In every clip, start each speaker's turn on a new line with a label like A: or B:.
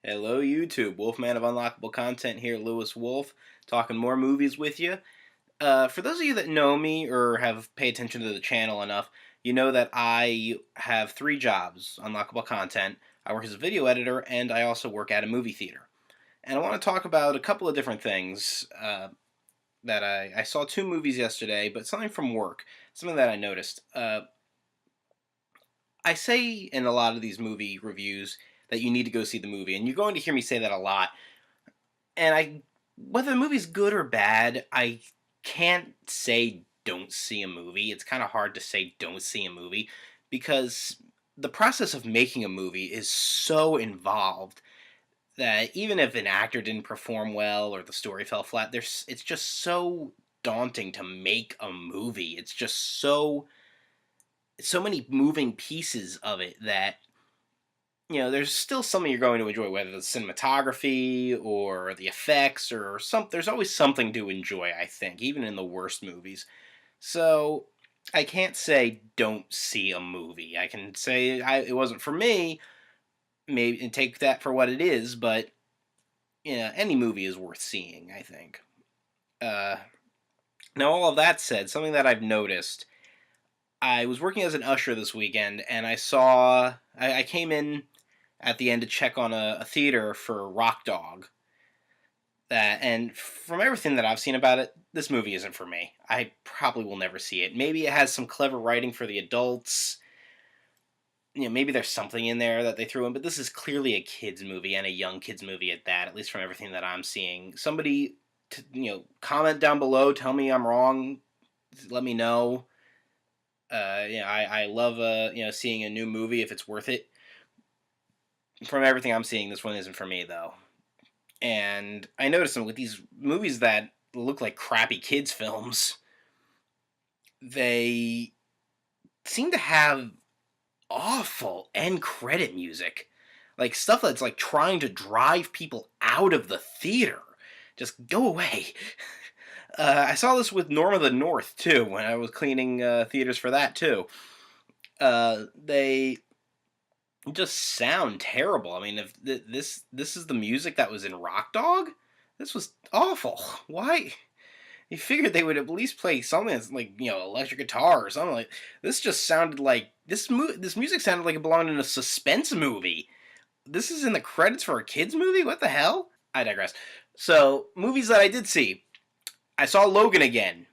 A: Hello, YouTube. Wolfman of Unlockable Content here, Lewis Wolf, talking more movies with you. For those of you that know me or have paid attention to the channel enough, you know that I have three jobs: Unlockable Content, I work as a video editor, and I also work at a movie theater. And I want to talk about a couple of different things that I saw two movies yesterday, but something from work, something that I noticed. I say in a lot of these movie reviews that you need to go see the movie, and you're going to hear me say that a lot. And whether the movie's good or bad, I can't say don't see a movie. It's kind of hard to say don't see a movie because the process of making a movie is so involved that even if an actor didn't perform well or the story fell flat, it's just so daunting to make a movie. It's just so many moving pieces of it that there's still something you're going to enjoy, whether it's cinematography or the effects or some. There's always something to enjoy, I think, even in the worst movies. So I can't say don't see a movie. I can say it wasn't for me, maybe, and take that for what it is. But any movie is worth seeing, I think. Uh, Now, all of that said, something that I've noticed. I was working as an usher this weekend, and I came in at the end to check on a theater for Rock Dog. And from everything that I've seen about it, this movie isn't for me. I probably will never see it. Maybe it has some clever writing for the adults. Maybe there's something in there that they threw in, but this is clearly a kids movie and a young kids movie at that. At least from everything that I'm seeing. Somebody, comment down below. Tell me I'm wrong. Let me know. I love seeing a new movie if it's worth it. From everything I'm seeing, this one isn't for me though. And I noticed them with these movies that look like crappy kids films. They seem to have awful end credit music, like stuff that's like trying to drive people out of the theater. Just go away. I saw this with Norm of the North too when I was cleaning theaters for that too. They just sound terrible. I mean, if this is the music that was in Rock Dog, this was awful. Why? You figured they would at least play something that's like electric guitar or something like. This just sounded like this music sounded like it belonged in a suspense movie. This is in the credits for a kids movie. What the hell? I digress. So movies that I did see, I saw Logan again.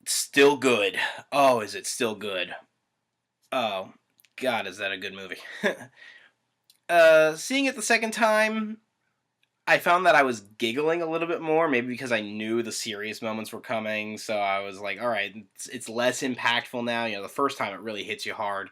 A: Still good. Oh, is it still good? Oh, God, is that a good movie? Seeing it the second time, I found that I was giggling a little bit more, maybe because I knew the serious moments were coming, so I was like, alright, it's less impactful now. The first time it really hits you hard.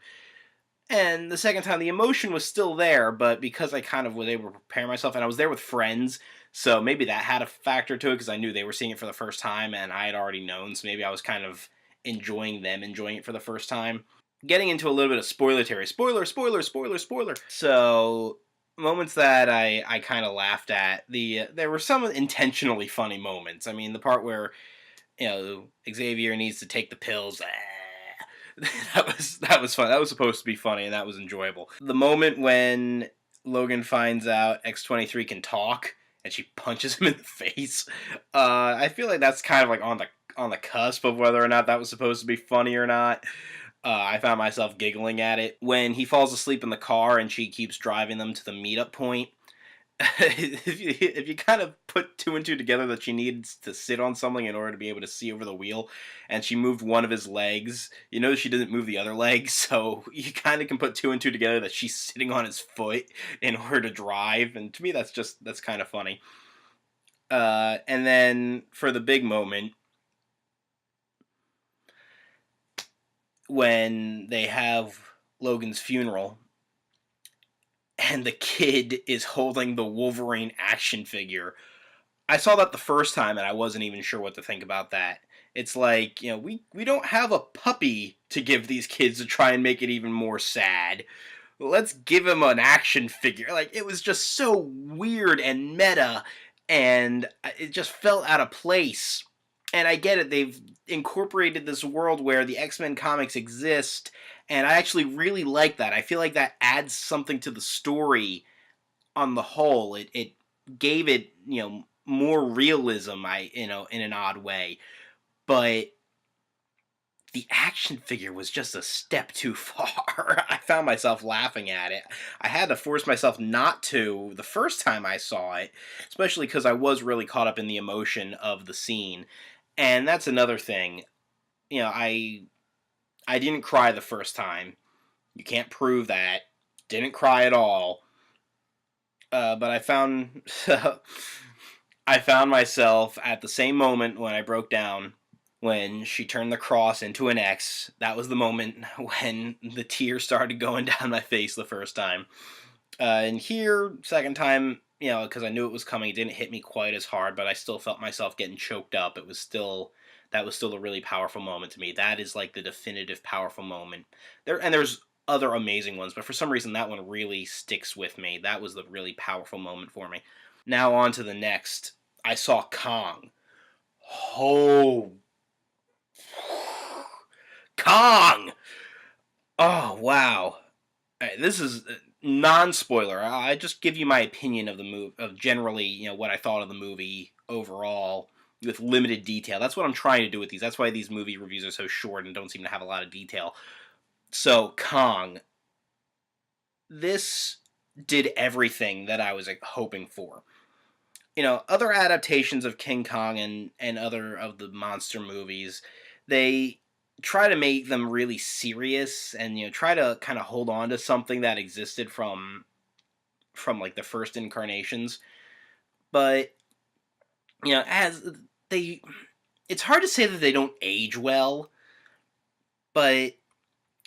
A: And the second time, the emotion was still there, but because I kind of was able to prepare myself, and I was there with friends, so maybe that had a factor to it, because I knew they were seeing it for the first time, and I had already known, so maybe I was kind of enjoying them enjoying it for the first time. Getting into a little bit of spoiler territory. Spoiler. So, moments that I kind of laughed at. There were some intentionally funny moments. I mean, the part where, Xavier needs to take the pills. That was fun. That was supposed to be funny, and that was enjoyable. The moment when Logan finds out X-23 can talk, and she punches him in the face. I feel like that's kind of like on the cusp of whether or not that was supposed to be funny or not. I found myself giggling at it. When he falls asleep in the car and she keeps driving them to the meetup point, if you kind of put two and two together that she needs to sit on something in order to be able to see over the wheel, and she moved one of his legs, she didn't move the other leg, so you kind of can put two and two together that she's sitting on his foot in order to drive, and to me that's kind of funny. And then for the big moment, when they have Logan's funeral and the kid is holding the Wolverine action figure. I saw that the first time and I wasn't even sure what to think about that. It's like, we don't have a puppy to give these kids to try and make it even more sad. Let's give him an action figure. Like, it was just so weird and meta, and it just felt out of place. And I get it, they've incorporated this world where the X-Men comics exist, and I actually really like that. I feel like that adds something to the story on the whole, it gave it, more realism, in an odd way. But the action figure was just a step too far. I found myself laughing at it. I had to force myself not to the first time I saw it, especially because I was really caught up in the emotion of the scene. And that's another thing. I didn't cry the first time. You can't prove that. Didn't cry at all. But I found I found myself at the same moment when I broke down, when she turned the cross into an X. That was the moment when the tears started going down my face the first time. And here, second time, because I knew it was coming, it didn't hit me quite as hard, but I still felt myself getting choked up. That was still a really powerful moment to me. That is like the definitive powerful moment. There's other amazing ones, but for some reason that one really sticks with me. That was the really powerful moment for me. Now on to the next. I saw Kong. Oh, Kong! Oh, wow. This is non-spoiler. I just give you my opinion of the movie, of generally, what I thought of the movie overall, with limited detail. That's what I'm trying to do with these. That's why these movie reviews are so short and don't seem to have a lot of detail. So, Kong. This did everything that I was hoping for. Other adaptations of King Kong and other of the monster movies, they try to make them really serious and try to kind of hold on to something that existed from like the first incarnations. But as they it's hard to say that they don't age well, but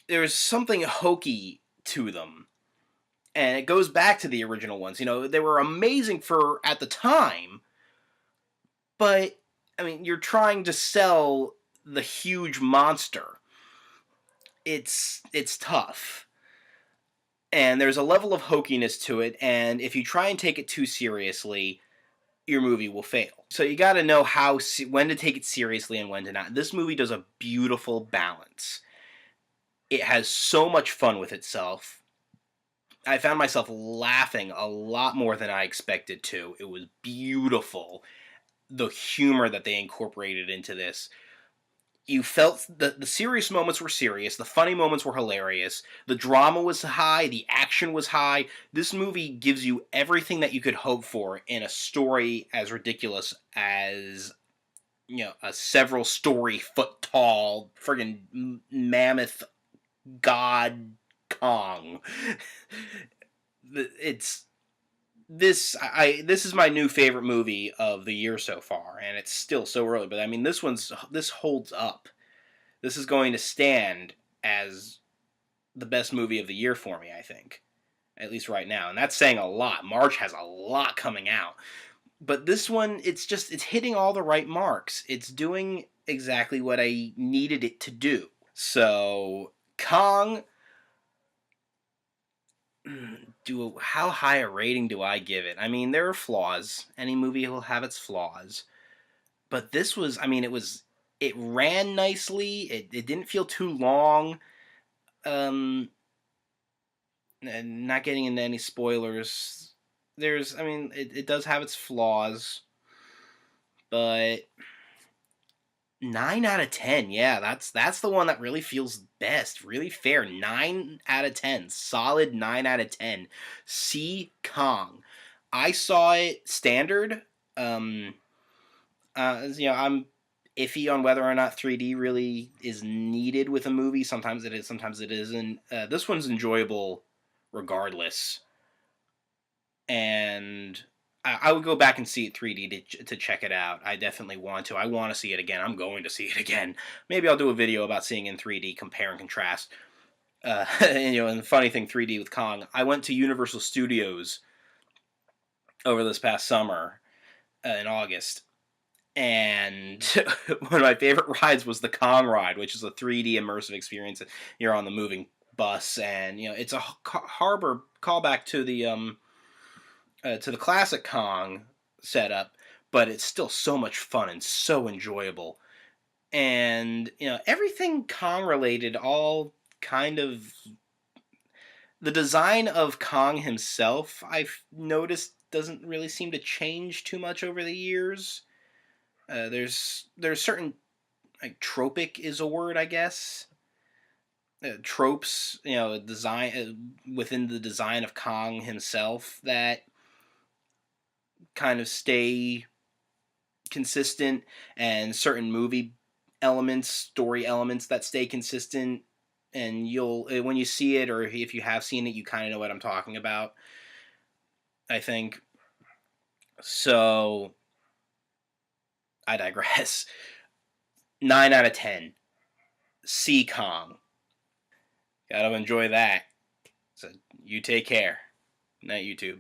A: there's something hokey to them. And it goes back to the original ones. They were amazing for at the time, but I mean, you're trying to sell the huge monster. It's tough. And there's a level of hokiness to it, and if you try and take it too seriously, your movie will fail. So you got to know when to take it seriously and when to not. This movie does a beautiful balance. It has so much fun with itself. I found myself laughing a lot more than I expected to. It was beautiful. The humor that they incorporated into this. You felt the serious moments were serious, the funny moments were hilarious, the drama was high, the action was high. This movie gives you everything that you could hope for in a story as ridiculous as, a several story foot tall friggin' mammoth god Kong. It's this is my new favorite movie of the year so far, and it's still so early. But I mean, this holds up. This is going to stand as the best movie of the year for me, I think, at least right now, and that's saying a lot. March has a lot coming out, but this one, it's hitting all the right marks. It's doing exactly what I needed it to do. So, Kong. How high a rating do I give it? I mean, there are flaws. Any movie will have its flaws. But this was, I mean, it ran nicely. It didn't feel too long. And not getting into any spoilers. It does have its flaws. But 9 out of 10, yeah, that's the one that really feels best, really fair. 9 out of 10, solid 9 out of 10. See Kong. I saw it standard. I'm iffy on whether or not 3D really is needed with a movie. Sometimes it is, sometimes it isn't. This one's enjoyable regardless. And I would go back and see it 3D to check it out. I definitely want to. I want to see it again. I'm going to see it again. Maybe I'll do a video about seeing in 3D, compare and contrast. And the funny thing, 3D with Kong, I went to Universal Studios over this past summer in August, and one of my favorite rides was the Kong ride, which is a 3D immersive experience. You're on the moving bus, and it's a harbor callback to the classic Kong setup, but it's still so much fun and so enjoyable. And everything Kong related all kind of The design of Kong himself, I've noticed, doesn't really seem to change too much over the years. There's certain, like, tropic is a word, I guess. Tropes, design within the design of Kong himself that kind of stay consistent, and certain movie elements, story elements that stay consistent. And you'll when you see it, or if you have seen it, you kind of know what I'm talking about, I think. So I digress. 9 out of 10. See Kong. Gotta enjoy that. So you take care. Night, YouTube.